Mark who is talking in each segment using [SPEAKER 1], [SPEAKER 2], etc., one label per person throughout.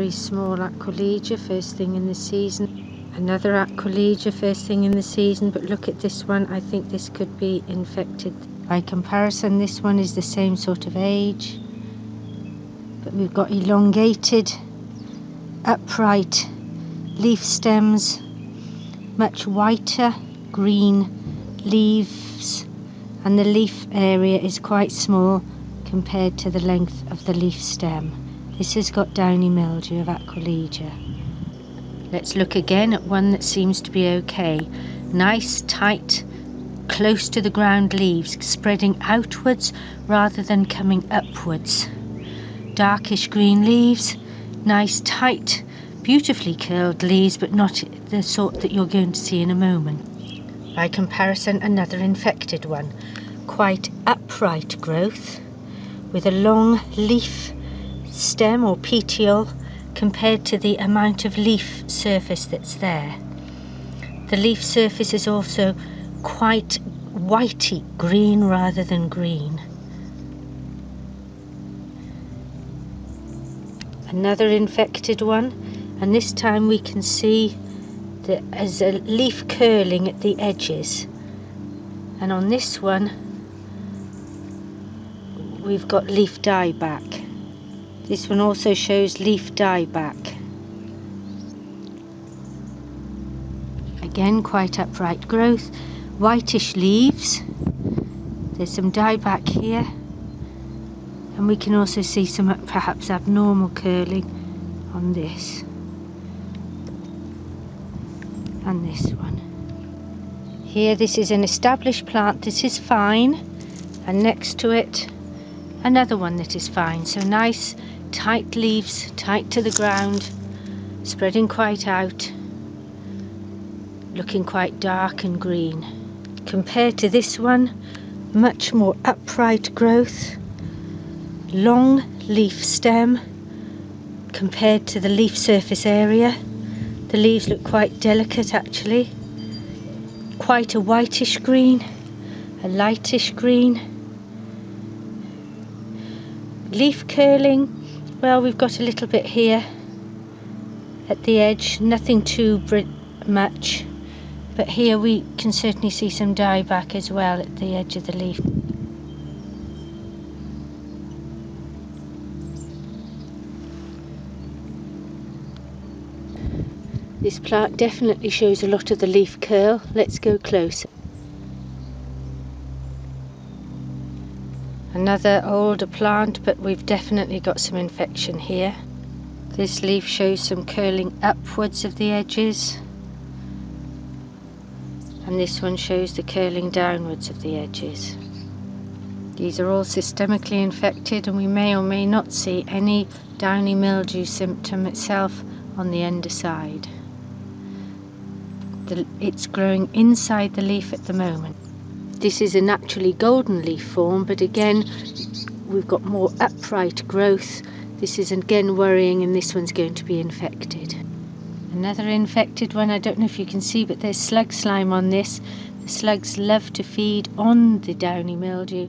[SPEAKER 1] very small Aquilegia first thing in the season. Another Aquilegia first thing in the season, but look at this one. I think this could be infected. By comparison, this one is the same sort of age, but we've got elongated, upright leaf stems, much whiter green leaves, and the leaf area is quite small compared to the length of the leaf stem. This has got downy mildew of Aquilegia. Let's look again at one that seems to be okay. Nice, tight, close to the ground leaves, spreading outwards rather than coming upwards. Darkish green leaves, nice, tight, beautifully curled leaves, but not the sort that you're going to see in a moment. By comparison, another infected one. Quite upright growth, with a long leaf stem or petiole compared to the amount of leaf surface that's there. The leaf surface is also quite whitey green rather than green. Another infected one, and this time we can see that there's a leaf curling at the edges, and on this one we've got leaf dieback. This one also shows leaf dieback. Again, quite upright growth, whitish leaves. There's some dieback here, and we can also see some perhaps abnormal curling on this and this one. Here, this is an established plant. This is fine, and next to it another one that is fine. So nice tight leaves, tight to the ground, spreading quite out, looking quite dark and green. Compared to this one, much more upright growth, long leaf stem compared to the leaf surface area. The leaves look quite delicate actually, quite a whitish green, a lightish green. Leaf curling, well, we've got a little bit here at the edge, nothing too much, but here we can certainly see some dieback as well at the edge of the leaf. This plant definitely shows a lot of the leaf curl. Let's go closer. Another older plant, but we've definitely got some infection here. This leaf shows some curling upwards of the edges, and this one shows the curling downwards of the edges. These are all systemically infected, and we may or may not see any downy mildew symptom itself on the underside. It's growing inside the leaf at the moment. This is a naturally golden leaf form, but again we've got more upright growth. This is again worrying, and this one's going to be infected. Another infected one, I don't know if you can see, but there's slug slime on this. The slugs love to feed on the downy mildew.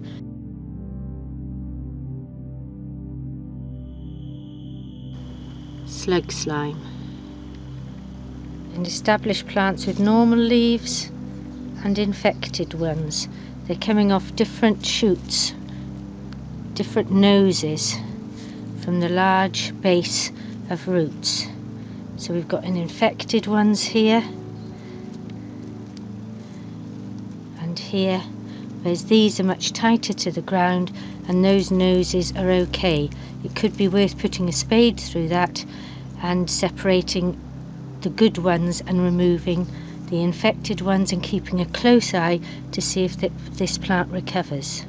[SPEAKER 1] Slug slime. And established plants with normal leaves and infected ones. They're coming off different shoots, different noses from the large base of roots. So we've got an infected ones here and here, whereas these are much tighter to the ground and those noses are okay. It could be worth putting a spade through that and separating the good ones and removing the infected ones, and keeping a close eye to see if this plant recovers.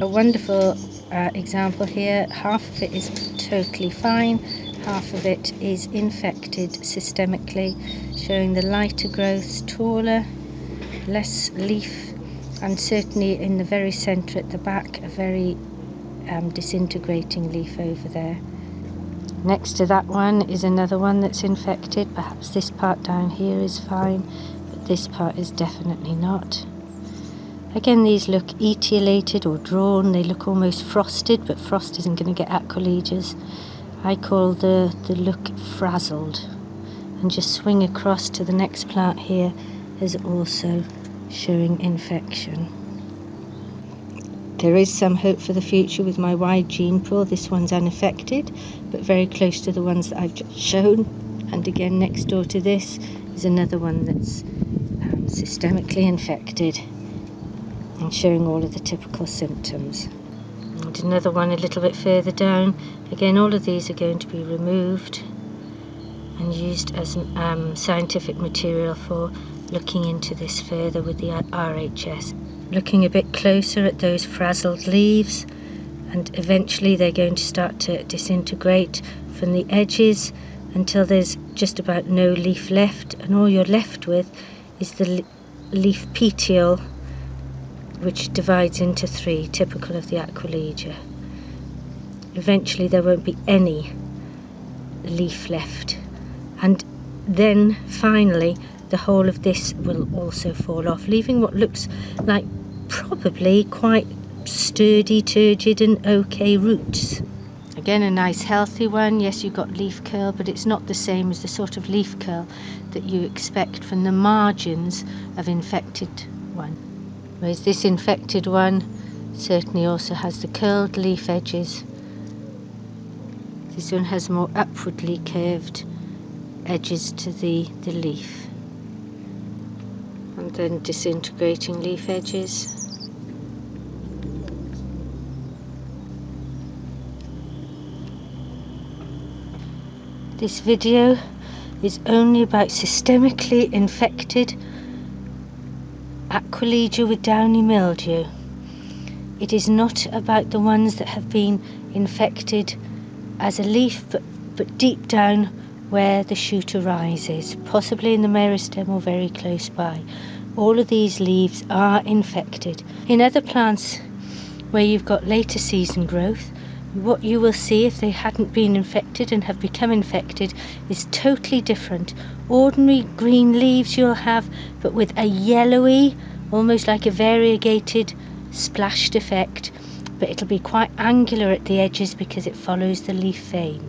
[SPEAKER 1] A wonderful example here. Half of it is totally fine, half of it is infected systemically, showing the lighter growth, taller, less leaf, and certainly in the very centre at the back, a very disintegrating leaf over there. Next to that one is another one that's infected. Perhaps this part down here is fine, but this part is definitely not. Again, these look etiolated or drawn. They look almost frosted, but frost isn't going to get aquilegias. I call the look frazzled. And just swing across to the next plant here is also showing infection. There is some hope for the future with my wide gene pool. This one's unaffected, but very close to the ones that I've just shown. And again, next door to this is another one that's systemically infected and showing all of the typical symptoms. And another one a little bit further down. Again, all of these are going to be removed and used as scientific material for looking into this further with the RHS. Looking a bit closer at those frazzled leaves, and eventually they're going to start to disintegrate from the edges until there's just about no leaf left, and all you're left with is the leaf petiole, which divides into three, typical of the Aquilegia. Eventually there won't be any leaf left, and then finally the whole of this will also fall off, leaving what looks like probably quite sturdy, turgid and okay roots. Again, a nice healthy one. Yes, you've got leaf curl, but it's not the same as the sort of leaf curl that you expect from the margins of infected one. Whereas this infected one certainly also has the curled leaf edges. This one has more upwardly curved edges to the leaf, and then disintegrating leaf edges. This video is only about systemically infected Aquilegia with downy mildew. It is not about the ones that have been infected as a leaf, but deep down where the shoot arises, possibly in the meristem or very close by. All of these leaves are infected. In other plants where you've got later season growth, what you will see if they hadn't been infected and have become infected is totally different. Ordinary green leaves you'll have, but with a yellowy, almost like a variegated splashed effect, but it'll be quite angular at the edges because it follows the leaf vein.